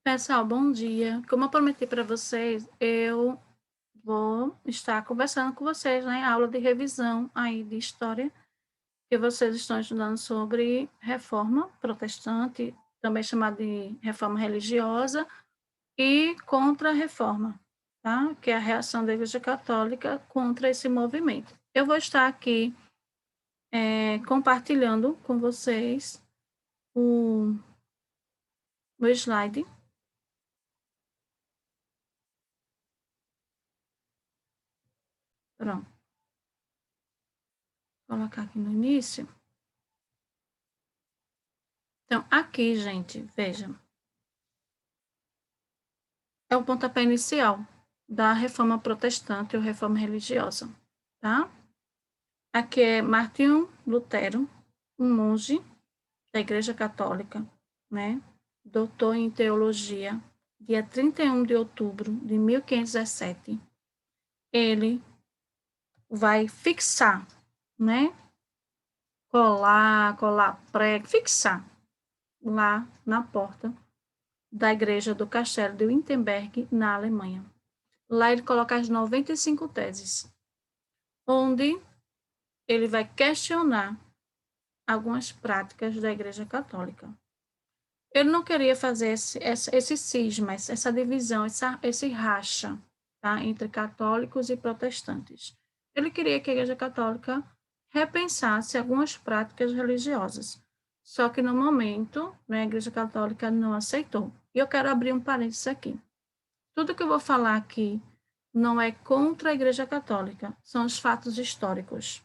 Pessoal, bom dia. Como eu prometi para vocês, eu vou estar conversando com vocês, né, aula de revisão aí de história, que vocês estão estudando sobre reforma protestante, também chamada de reforma religiosa, e contra-reforma, tá? Que é a reação da Igreja Católica contra esse movimento. Eu vou estar aqui compartilhando com vocês o, o slide. Pronto, vou colocar aqui no início. Então, aqui, gente, veja, é o pontapé inicial da reforma protestante ou reforma religiosa, tá? Aqui é Martinho Lutero, um monge da Igreja Católica, né? Doutor em teologia, dia 31 de outubro de 1517. Ele vai fixar, né? Colar prego, fixar lá na porta da igreja do Castelo de Wittenberg, na Alemanha. Lá ele coloca as 95 teses, onde ele vai questionar algumas práticas da Igreja Católica. Ele não queria fazer esse cisma, essa divisão, esse racha, tá, entre católicos e protestantes. Ele queria que a Igreja Católica repensasse algumas práticas religiosas. Só que no momento, né, a Igreja Católica não aceitou. E eu quero abrir um parênteses aqui. Tudo que eu vou falar aqui não é contra a Igreja Católica, são os fatos históricos.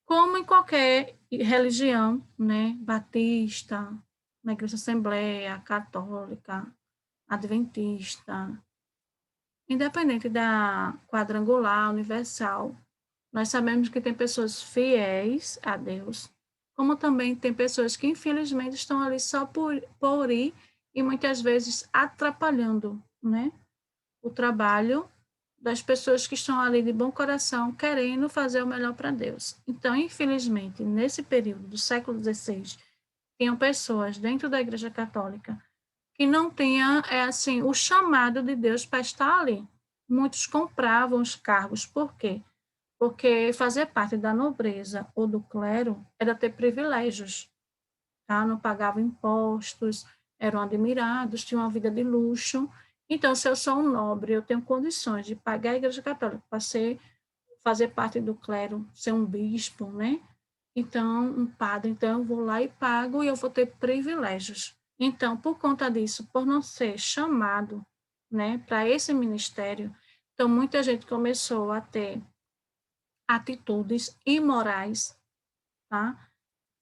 Como em qualquer religião, né, batista, na Igreja Assembleia, católica, adventista, independente da quadrangular, universal, nós sabemos que tem pessoas fiéis a Deus, como também tem pessoas que infelizmente estão ali só por ir e muitas vezes atrapalhando, né, o trabalho das pessoas que estão ali de bom coração, querendo fazer o melhor para Deus. Então, infelizmente, nesse período do século XVI, tinham pessoas dentro da Igreja Católica que não tinham, assim, o chamado de Deus para estar ali. Muitos compravam os cargos. Por quê? Porque fazer parte da nobreza ou do clero era ter privilégios, tá? Não pagavam impostos, eram admirados, tinham uma vida de luxo. Então, se eu sou um nobre, eu tenho condições de pagar a Igreja Católica para fazer parte do clero, ser um bispo, né? Então, um padre, então eu vou lá e pago e eu vou ter privilégios. Então, por conta disso, por não ser chamado, né, para esse ministério, então muita gente começou a ter atitudes imorais, tá?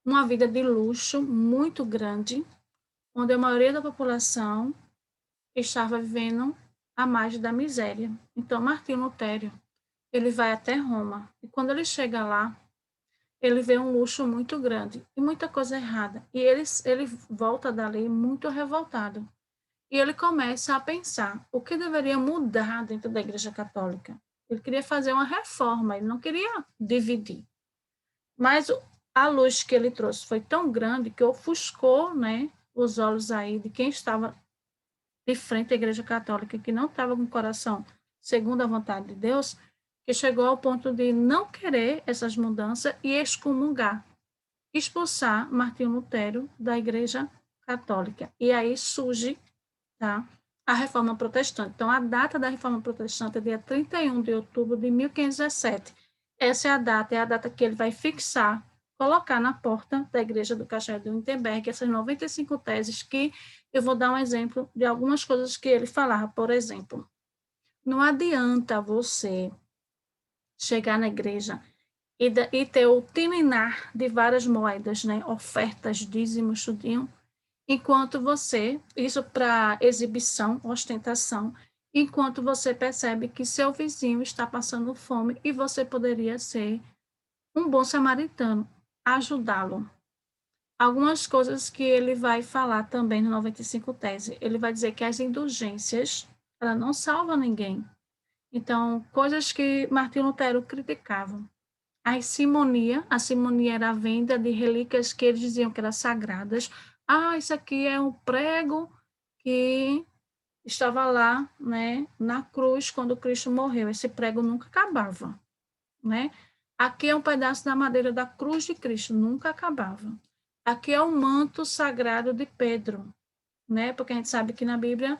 Uma vida de luxo muito grande, onde a maioria da população estava vivendo à margem da miséria. Então, Martinho Lutero, ele vai até Roma, e quando ele chega lá, ele vê um luxo muito grande e muita coisa errada. E ele volta dali muito revoltado. E ele começa a pensar o que deveria mudar dentro da Igreja Católica. Ele queria fazer uma reforma, ele não queria dividir. Mas a luz que ele trouxe foi tão grande que ofuscou, né, os olhos aí de quem estava de frente à Igreja Católica, que não estava com o coração segundo a vontade de Deus, que chegou ao ponto de não querer essas mudanças e excomungar, expulsar Martinho Lutero da Igreja Católica. E aí surge, tá, a Reforma Protestante. Então, a data da Reforma Protestante é dia 31 de outubro de 1517. Essa é a data que ele vai fixar, colocar na porta da Igreja do Castelo de Wittenberg, essas 95 teses que eu vou dar um exemplo de algumas coisas que ele falava. Por exemplo, não adianta você chegar na igreja e ter o tininar de várias moedas, né? Ofertas, dízimos, tudinho, enquanto você, isso para exibição, ostentação, enquanto você percebe que seu vizinho está passando fome e você poderia ser um bom samaritano, ajudá-lo. Algumas coisas que ele vai falar também no 95 tese, ele vai dizer que as indulgências, ela não salva ninguém. Então, coisas que Martinho Lutero criticava. A simonia era a venda de relíquias que eles diziam que eram sagradas. Ah, isso aqui é um prego que estava lá, né, na cruz quando Cristo morreu. Esse prego nunca acabava, né? Aqui é um pedaço da madeira da cruz de Cristo, nunca acabava. Aqui é o manto sagrado de Pedro, né? Porque a gente sabe que na Bíblia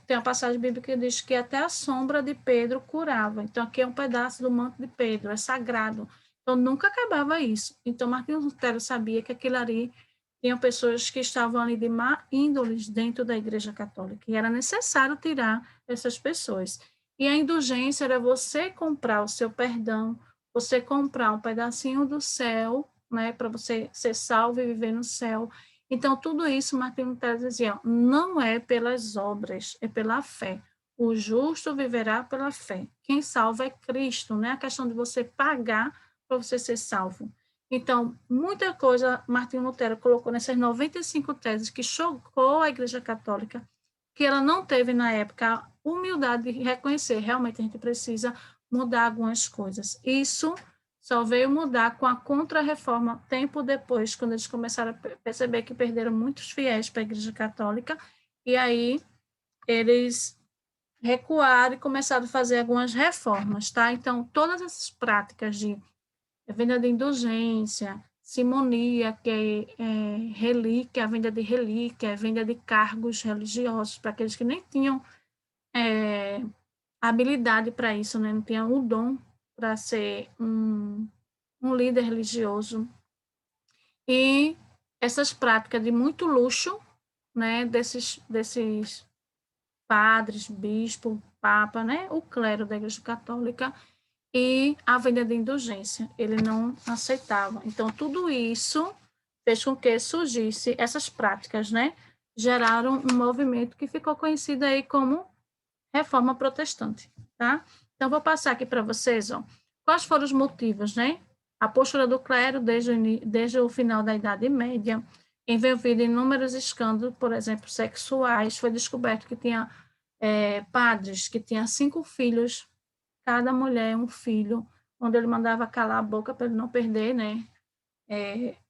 tem uma passagem bíblica que diz que até a sombra de Pedro curava. Então, aqui é um pedaço do manto de Pedro, é sagrado. Então, nunca acabava isso. Então, Martinho Lutero sabia que aquilo ali tinha pessoas que estavam ali de má índoles dentro da Igreja Católica, e era necessário tirar essas pessoas. E a indulgência era você comprar o seu perdão, você comprar um pedacinho do céu, né, para você ser salvo e viver no céu. Então, tudo isso, Martinho Lutero dizia, não é pelas obras, é pela fé. O justo viverá pela fé. Quem salva é Cristo, não é a questão de você pagar para você ser salvo. Então, muita coisa Martinho Lutero colocou nessas 95 teses que chocou a Igreja Católica, que ela não teve na época a humildade de reconhecer, realmente a gente precisa mudar algumas coisas. Isso só veio mudar com a Contra-Reforma, tempo depois, quando eles começaram a perceber que perderam muitos fiéis para a Igreja Católica, e aí eles recuaram e começaram a fazer algumas reformas, tá? Então, todas essas práticas de venda de indulgência, simonia, que é relíquia, a venda de relíquia, venda de cargos religiosos para aqueles que nem tinham habilidade para isso, né? Não tinham o dom para ser um líder religioso. E essas práticas de muito luxo, né, desses padres, bispo, papa, né, o clero da Igreja Católica, e a venda de indulgência, ele não aceitava. Então, tudo isso fez com que surgisse essas práticas, né, geraram um movimento que ficou conhecido aí como Reforma Protestante, tá? Então, vou passar aqui para vocês, ó, quais foram os motivos, né? A postura do clero desde o final da Idade Média, envolvida em inúmeros escândalos, por exemplo, sexuais, foi descoberto que tinha padres que tinham 5 filhos, cada mulher um filho, onde ele mandava calar a boca para ele não perder, né?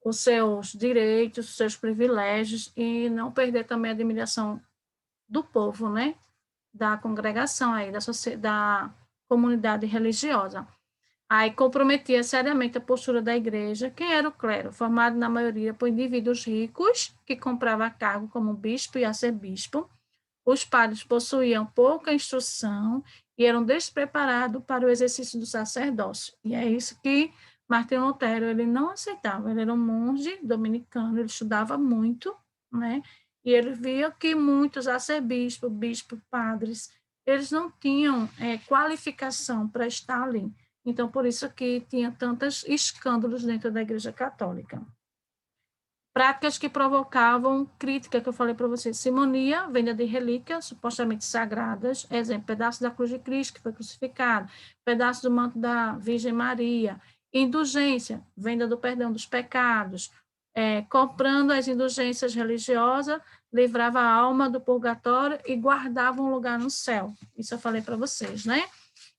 Os seus direitos, os seus privilégios e não perder também a admiração do povo, né? Da congregação aí, da comunidade religiosa. Aí comprometia seriamente a postura da igreja. Quem era o clero? Formado na maioria por indivíduos ricos que compravam cargo como bispo e arcebispo. Os padres possuíam pouca instrução e eram despreparados para o exercício do sacerdócio. E é isso que Martinho Lutero ele não aceitava. Ele era um monge dominicano, ele estudava muito, né? E ele via que muitos arcebispos, bispos, padres, eles não tinham qualificação para estar ali. Então, por isso que tinha tantos escândalos dentro da Igreja Católica. Práticas que provocavam crítica, que eu falei para vocês. Simonia, venda de relíquias supostamente sagradas, exemplo, pedaço da cruz de Cristo que foi crucificado, pedaço do manto da Virgem Maria. Indulgência, venda do perdão dos pecados. Comprando as indulgências religiosas, livrava a alma do purgatório e guardava um lugar no céu. Isso eu falei para vocês, né?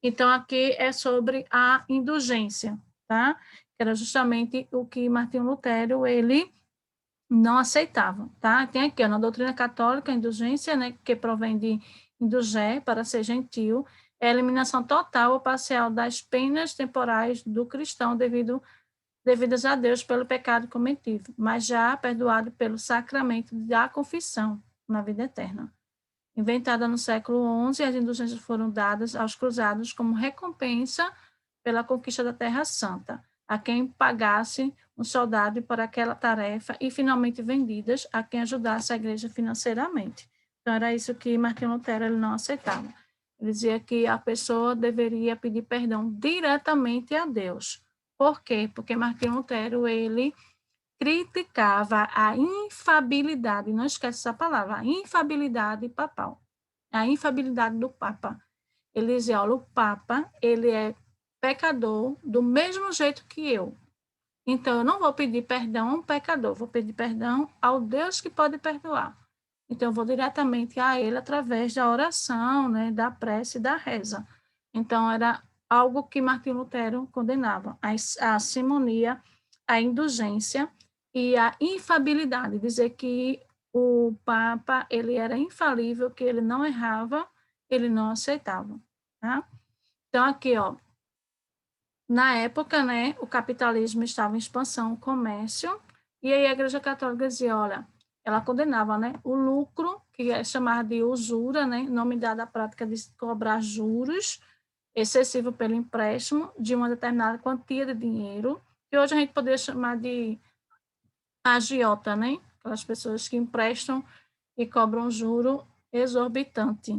Então, aqui é sobre a indulgência, tá? Que era justamente o que Martinho Lutero, ele não aceitavam, tá? Tem aqui, ó, na doutrina católica, a indulgência, né, que provém de indulgé, para ser gentil, é a eliminação total ou parcial das penas temporais do cristão devidas a Deus pelo pecado cometido, mas já perdoado pelo sacramento da confissão na vida eterna. Inventada no século XI, as indulgências foram dadas aos cruzados como recompensa pela conquista da Terra Santa, a quem pagasse um soldado para aquela tarefa e finalmente vendidas a quem ajudasse a igreja financeiramente. Então, era isso que Martinho Lutero ele não aceitava. Ele dizia que a pessoa deveria pedir perdão diretamente a Deus. Por quê? Porque Martinho Lutero, ele criticava a infabilidade, não esquece essa palavra, a infabilidade papal, a infabilidade do Papa. Ele dizia, olha, o Papa, ele é pecador do mesmo jeito que eu. Então, eu não vou pedir perdão a um pecador, vou pedir perdão ao Deus que pode perdoar. Então, eu vou diretamente a ele através da oração, né, da prece e da reza. Então, era algo que Martinho Lutero condenava, a simonia, a indulgência e a infabilidade, dizer que o Papa, ele era infalível, que ele não errava, ele não aceitava, tá? Então, aqui, ó, na época, né, o capitalismo estava em expansão, o comércio, e aí a Igreja Católica dizia, olha, ela condenava, né, o lucro, que é chamado de usura, né, nome dado à prática de cobrar juros excessivo pelo empréstimo de uma determinada quantia de dinheiro, que hoje a gente poderia chamar de agiota, né, aquelas pessoas que emprestam e cobram juro exorbitante.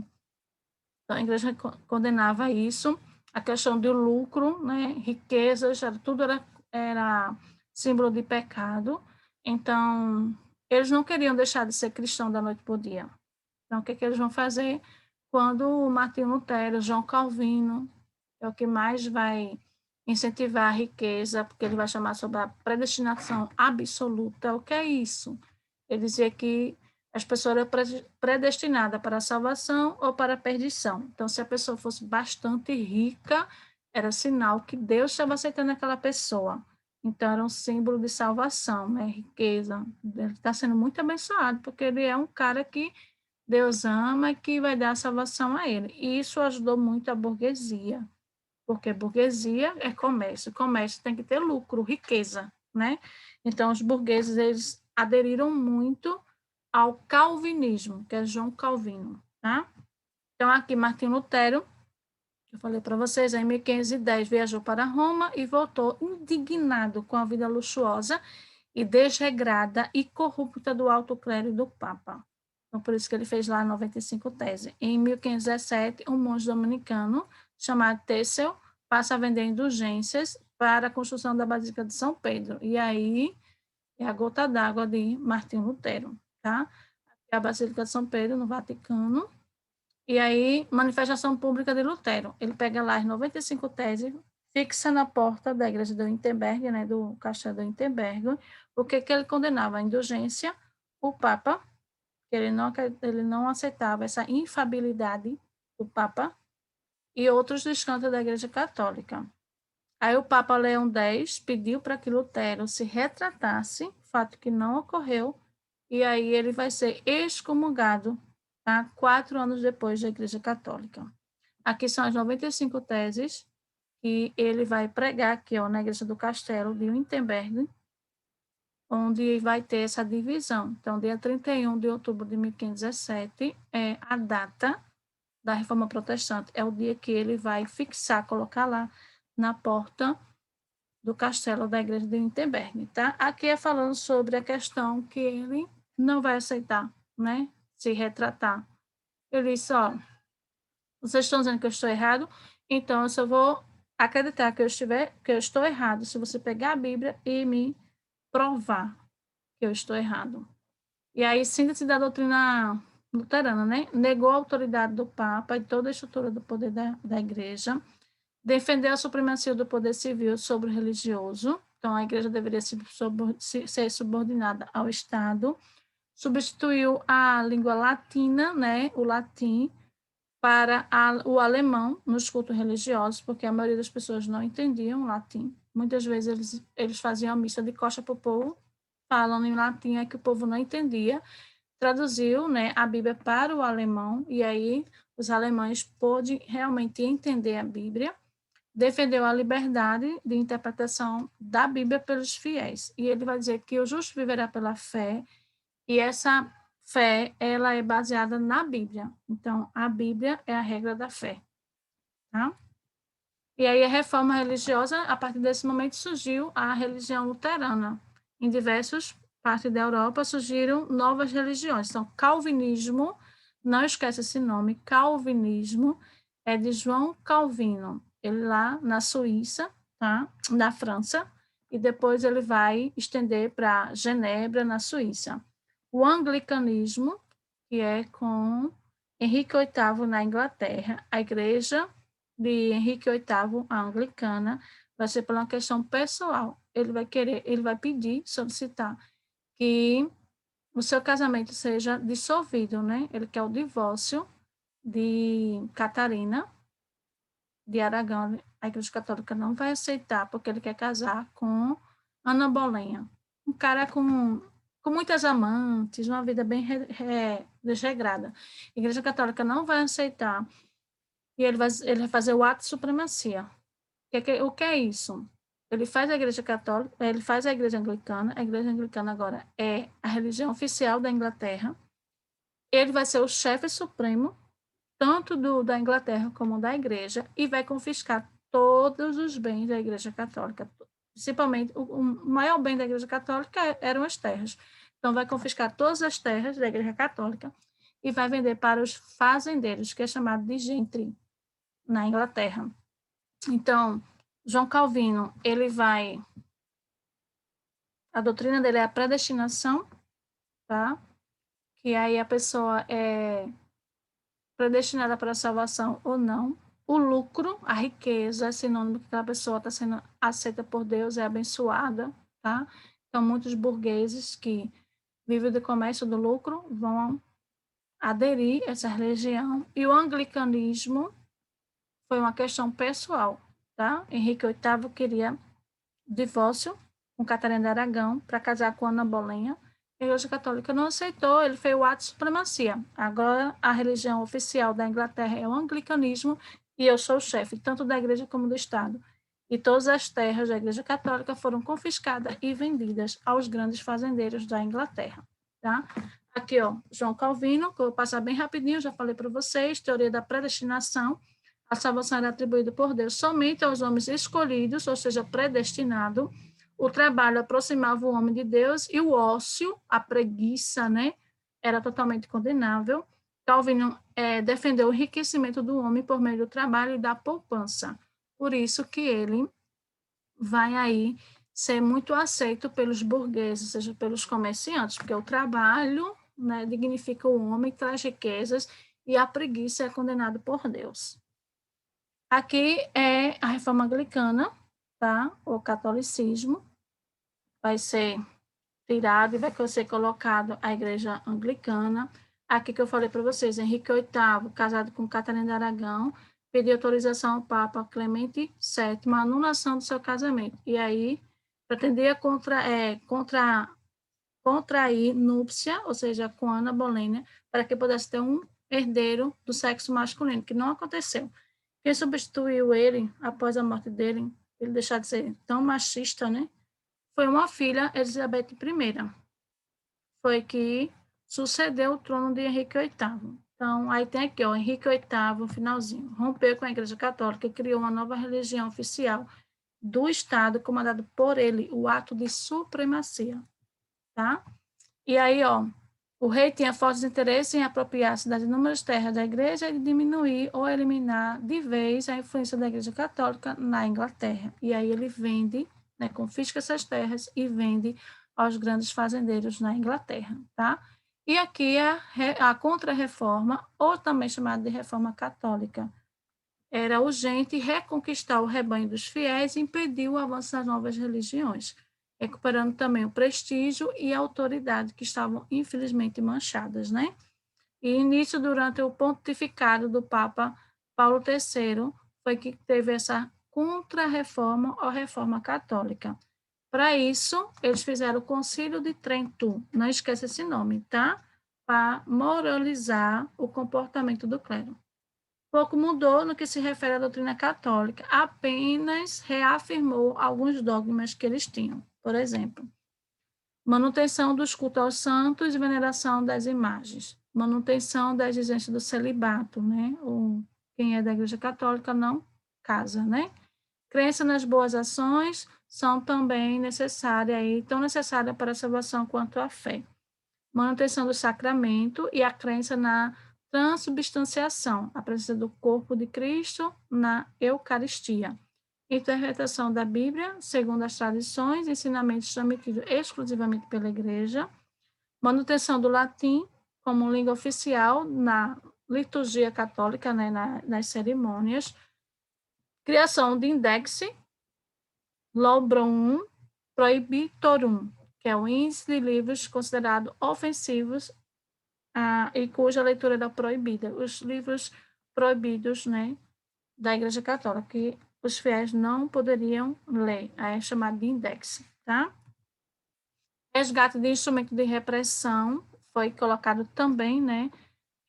Então, a igreja condenava isso, a questão do lucro, né, riquezas, tudo era símbolo de pecado. Então, eles não queriam deixar de ser cristão da noite para o dia. Então, o que, que eles vão fazer? Quando Martinho Lutero, João Calvino, é o que mais vai incentivar a riqueza, porque ele vai chamar sobre a predestinação absoluta. O que é isso? Ele dizia que as pessoas eram predestinadas para a salvação ou para a perdição. Então, se a pessoa fosse bastante rica, era sinal que Deus estava aceitando aquela pessoa. Então, era um símbolo de salvação, né? Riqueza. Ele está sendo muito abençoado, porque ele é um cara que Deus ama e que vai dar a salvação a ele. E isso ajudou muito a burguesia, porque burguesia é comércio. Comércio tem que ter lucro, riqueza, né? Então, os burgueses, eles aderiram muito ao calvinismo, que é João Calvino, tá? Então, aqui, Martim Lutero, que eu falei para vocês, em 1510 viajou para Roma e voltou indignado com a vida luxuosa e desregrada e corrupta do alto clero e do Papa. Então, por isso que ele fez lá 95 teses. Em 1517, um monge dominicano chamado Tessel passa a vender indulgências para a construção da Basílica de São Pedro. E aí é a gota d'água de Martinho Lutero, tá? A Basílica de São Pedro, no Vaticano. E aí, manifestação pública de Lutero. Ele pega lá as 95 teses, fixa na porta da igreja do Wittenberg, né, do castelo do Wittenberg, o que ele condenava? A indulgência, o Papa, que ele não aceitava essa infabilidade do Papa, e outros descantos da Igreja Católica. Aí o Papa Leão X pediu para que Lutero se retratasse, fato que não ocorreu, e aí ele vai ser excomungado, tá? 4 anos depois da Igreja Católica. Aqui são as 95 teses que ele vai pregar aqui, ó, na Igreja do Castelo de Wittenberg, onde vai ter essa divisão. Então, dia 31 de outubro de 1517 é a data da Reforma Protestante, é o dia que ele vai fixar, colocar lá na porta do castelo da igreja de Wittenberg, tá? Aqui é falando sobre a questão que ele não vai aceitar, né? Se retratar. Ele disse, ó, vocês estão dizendo que eu estou errado, então eu só vou acreditar que eu estou errado se você pegar a Bíblia e me provar que eu estou errado. E aí, síntese da doutrina luterana, né? Negou a autoridade do Papa e toda a estrutura do poder da igreja, defendeu a supremacia do poder civil sobre o religioso, então a igreja deveria ser subordinada ao Estado, substituiu a língua latina, né, o latim, para o alemão nos cultos religiosos, porque a maioria das pessoas não entendiam o latim. Muitas vezes eles faziam a missa de costa para o povo, falando em latim, é que o povo não entendia. Traduziu, né, a Bíblia para o alemão, e aí os alemães pôde realmente entender a Bíblia. Defendeu a liberdade de interpretação da Bíblia pelos fiéis. E ele vai dizer que o justo viverá pela fé, e essa fé, ela é baseada na Bíblia. Então, a Bíblia é a regra da fé, tá? E aí a reforma religiosa, a partir desse momento surgiu a religião luterana. Em diversas partes da Europa surgiram novas religiões. Então, calvinismo, não esquece esse nome, calvinismo é de João Calvino. Ele lá na Suíça, tá? Na França, e depois ele vai estender para Genebra, na Suíça. O anglicanismo, que é com Henrique VIII na Inglaterra, a igreja de Henrique VIII, a anglicana, vai ser por uma questão pessoal. Ele vai pedir, solicitar que o seu casamento seja dissolvido, né? Ele quer o divórcio de Catarina de Aragão. A Igreja Católica não vai aceitar, porque ele quer casar com Ana Bolenha. Um cara com com muitas amantes, uma vida bem desregrada. A Igreja Católica não vai aceitar e ele vai fazer o ato de supremacia. O que é isso? Ele faz a Igreja Católica, ele faz a Igreja Anglicana agora é a religião oficial da Inglaterra. Ele vai ser o chefe supremo, tanto da Inglaterra como da Igreja, e vai confiscar todos os bens da Igreja Católica. Principalmente, o maior bem da Igreja Católica eram as terras. Então, vai confiscar todas as terras da Igreja Católica e vai vender para os fazendeiros, que é chamado de gentry, na Inglaterra. Então, João Calvino, ele vai... A doutrina dele é a predestinação, tá? Que aí a pessoa é predestinada para a salvação ou não. O lucro, a riqueza, é sinônimo que aquela pessoa está sendo aceita por Deus, é abençoada, tá? Então, muitos burgueses que vivem do comércio do lucro vão aderir a essa religião. E o anglicanismo foi uma questão pessoal, tá? Henrique VIII queria divórcio com Catarina de Aragão para casar com Ana Bolenha. A Igreja Católica não aceitou, ele fez o ato de supremacia. Agora, a religião oficial da Inglaterra é o anglicanismo e eu sou o chefe, tanto da Igreja como do Estado. E todas as terras da Igreja Católica foram confiscadas e vendidas aos grandes fazendeiros da Inglaterra. Tá? Aqui, ó, João Calvino, que eu vou passar bem rapidinho, já falei para vocês, teoria da predestinação. A salvação era atribuída por Deus somente aos homens escolhidos, ou seja, predestinados. O trabalho aproximava o homem de Deus e o ócio, a preguiça, né, era totalmente condenável. Calvino defendeu o enriquecimento do homem por meio do trabalho e da poupança. Por isso que ele vai aí ser muito aceito pelos burgueses, ou seja, pelos comerciantes, porque o trabalho, né, dignifica o homem, traz riquezas, e a preguiça é condenado por Deus. Aqui é a reforma anglicana, tá? O catolicismo vai ser tirado e vai ser colocado a igreja anglicana. Aqui que eu falei para vocês, Henrique VIII, casado com Catarina de Aragão, pediu autorização ao Papa Clemente VII, a anulação do seu casamento. E aí pretendia contrair núpcia, ou seja, com Ana Bolena, para que pudesse ter um herdeiro do sexo masculino, que não aconteceu. Quem substituiu ele após a morte dele, ele deixar de ser tão machista, né? Foi uma filha, Elizabeth I. Foi que sucedeu o trono de Henrique VIII. Então, aí tem aqui, ó, Henrique VIII, finalzinho, rompeu com a Igreja Católica e criou uma nova religião oficial do Estado, comandado por ele, o ato de supremacia, tá? E aí, ó, o rei tinha fortes interesses em apropriar-se das inúmeras terras da igreja e diminuir ou eliminar de vez a influência da igreja católica na Inglaterra. E aí ele vende, né, confisca essas terras e vende aos grandes fazendeiros na Inglaterra, tá? E aqui é a contra-reforma, ou também chamada de reforma católica. Era urgente reconquistar o rebanho dos fiéis e impedir o avanço das novas religiões, recuperando também o prestígio e a autoridade que estavam infelizmente manchadas, né? E início durante o pontificado do Papa Paulo III foi que teve essa contra-reforma ou reforma católica. Para isso, eles fizeram o Concílio de Trento, não esqueça esse nome, tá? Para moralizar o comportamento do clero. Pouco mudou no que se refere à doutrina católica, apenas reafirmou alguns dogmas que eles tinham. Por exemplo, manutenção dos cultos aos santos e veneração das imagens, manutenção da exigência do celibato, né? Quem é da Igreja Católica não casa, né? Crença nas boas ações são também necessárias, tão necessárias para a salvação quanto a fé. Manutenção do sacramento e a crença na transubstanciação, a presença do corpo de Cristo na Eucaristia. Interpretação da Bíblia, segundo as tradições, ensinamentos transmitidos exclusivamente pela Igreja. Manutenção do latim como língua oficial na liturgia católica, né, nas cerimônias. Criação de índice Librorum Prohibitorum, que é o índice de livros considerados ofensivos e cuja leitura era proibida. Os livros proibidos, né, da Igreja Católica, que os fiéis não poderiam ler, aí é chamado de índice, tá? Resgate de instrumento de repressão foi colocado também, né?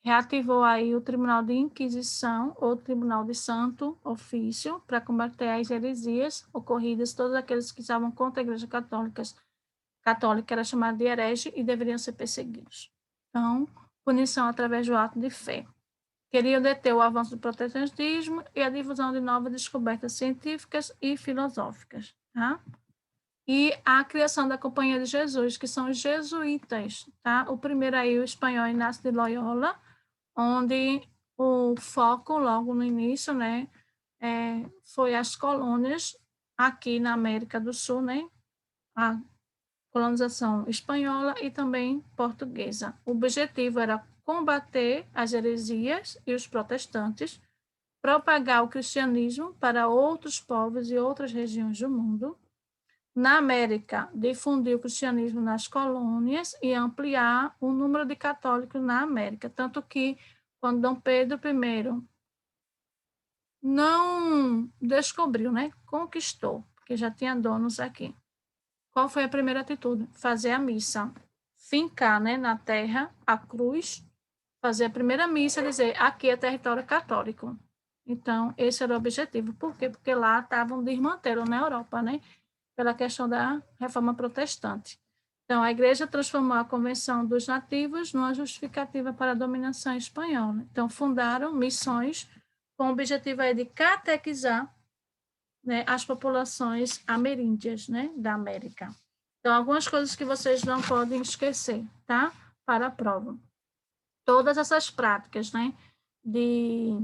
Reativou aí o Tribunal de Inquisição, ou Tribunal de Santo Ofício, para combater as heresias ocorridas, todos aqueles que estavam contra a Igreja Católica era chamado de herege e deveriam ser perseguidos. Então, punição através do ato de fé. Queriam deter o avanço do protestantismo e a difusão de novas descobertas científicas e filosóficas. Tá? E a criação da Companhia de Jesus, que são os jesuítas. Tá? O primeiro aí, o espanhol Inácio de Loyola, onde o foco, logo no início, né, foi as colônias aqui na América do Sul, né, a colonização espanhola e também portuguesa. O objetivo era combater as heresias e os protestantes, propagar o cristianismo para outros povos e outras regiões do mundo. Na América, difundir o cristianismo nas colônias e ampliar o número de católicos na América. Tanto que, quando Dom Pedro I não descobriu, né, conquistou, porque já tinha donos aqui. Qual foi a primeira atitude? Fazer a missa. Fincar, né, na terra a cruz, fazer a primeira missa, dizer, aqui é território católico. Então, esse era o objetivo. Por quê? Porque lá estavam desmantelo na Europa, né? Pela questão da reforma protestante. Então, a igreja transformou a Convenção dos Nativos numa justificativa para a dominação espanhola. Então, fundaram missões com o objetivo aí de catequizar, né, as populações ameríndias, né, da América. Então, algumas coisas que vocês não podem esquecer, tá? Para a prova. Todas essas práticas, né, de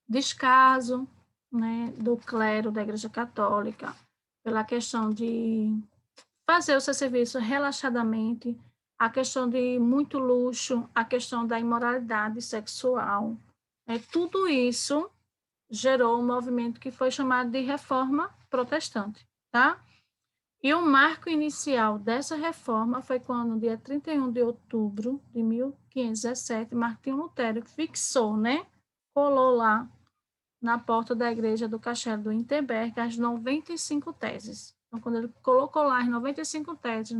descaso, né, do clero da Igreja Católica, pela questão de fazer o seu serviço relaxadamente, a questão de muito luxo, a questão da imoralidade sexual, tudo isso gerou um movimento que foi chamado de Reforma Protestante, tá? E o marco inicial dessa reforma foi quando, no dia 31 de outubro de 1517, Martinho Lutero fixou, né? Colou lá na porta da igreja do Castelo do Wittenberg as 95 teses. Então, quando ele colocou lá as 95 teses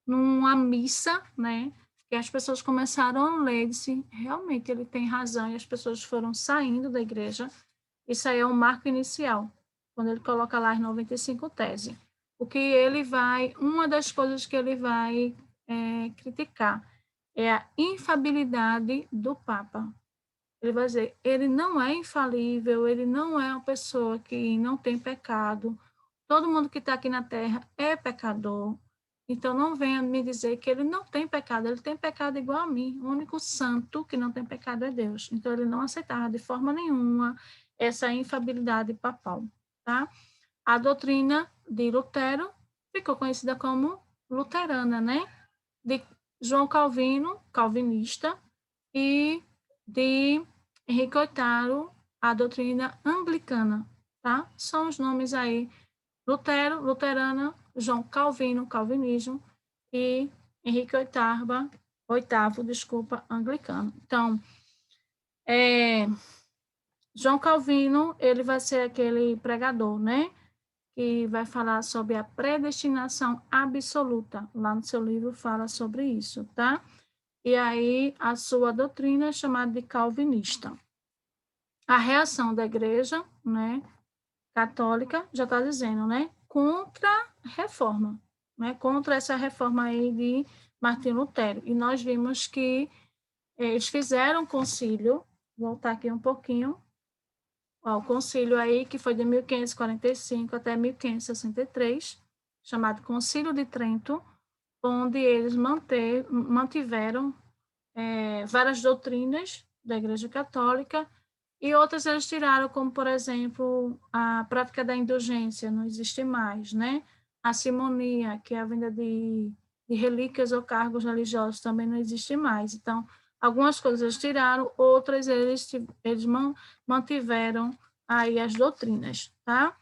numa missa, né? Que as pessoas começaram a ler e disse, realmente ele tem razão, e as pessoas foram saindo da igreja. Isso aí é um marco inicial, quando ele coloca lá as 95 teses. O que ele vai, uma das coisas que ele vai criticar é a infabilidade do Papa. Ele vai dizer, ele não é infalível, ele não é uma pessoa que não tem pecado. Todo mundo que está aqui na Terra é pecador. Então, não venha me dizer que ele não tem pecado, ele tem pecado igual a mim. O único santo que não tem pecado é Deus. Então, ele não aceitava de forma nenhuma essa infabilidade papal. Tá? A doutrina de Lutero ficou conhecida como luterana, né? De João Calvino, calvinista, e de Henrique VIII, a doutrina anglicana, tá? São os nomes aí, Lutero, luterana, João Calvino, calvinismo, e Henrique VIII, desculpa, anglicano. Então, João Calvino, ele vai ser aquele pregador, né? Que vai falar sobre a predestinação absoluta. Lá no seu livro fala sobre isso, tá? E aí a sua doutrina é chamada de calvinista. A reação da igreja, né, católica, já está dizendo, né, contra a reforma, né, contra essa reforma aí de Martinho Lutero. E nós vimos que eles fizeram um concílio, vou voltar aqui um pouquinho, o concílio aí que foi de 1545 até 1563, chamado Concílio de Trento, onde eles mantiveram várias doutrinas da Igreja Católica e outras eles tiraram, como, por exemplo, a prática da indulgência, não existe mais, né? A simonia, que é a venda de relíquias ou cargos religiosos, também não existe mais. Então, algumas coisas eles tiraram, outras eles mantiveram aí as doutrinas, tá?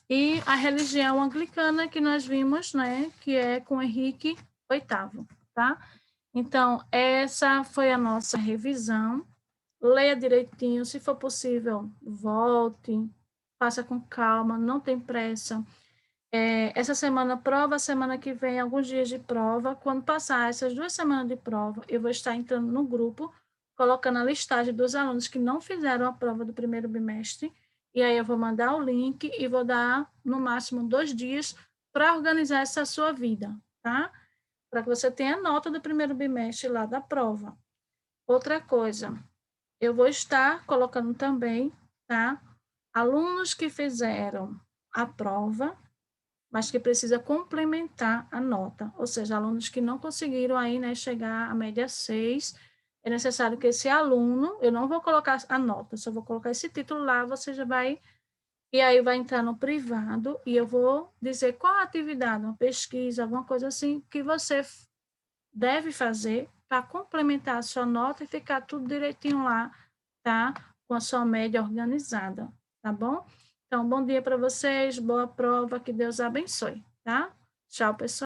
E a religião anglicana que nós vimos, né, que é com Henrique VIII, tá? Então, essa foi a nossa revisão. Leia direitinho, se for possível, volte, faça com calma, não tem pressa. essa semana prova, semana que vem, alguns dias de prova. Quando passar essas 2 semanas de prova, eu vou estar entrando no grupo, colocando a listagem dos alunos que não fizeram a prova do primeiro bimestre, e aí eu vou mandar o link e vou dar, no máximo, 2 dias para organizar essa sua vida, tá? Para que você tenha a nota do primeiro bimestre lá da prova. Outra coisa, eu vou estar colocando também, tá? Alunos que fizeram a prova, mas que precisa complementar a nota, ou seja, alunos que não conseguiram aí, né, chegar à média 6, é necessário que esse aluno, eu não vou colocar a nota, só vou colocar esse título lá, você já vai, e aí vai entrar no privado, e eu vou dizer qual a atividade, uma pesquisa, alguma coisa assim, que você deve fazer para complementar a sua nota e ficar tudo direitinho lá, tá? Com a sua média organizada, tá bom? Então, bom dia para vocês, boa prova, que Deus abençoe, tá? Tchau, pessoal.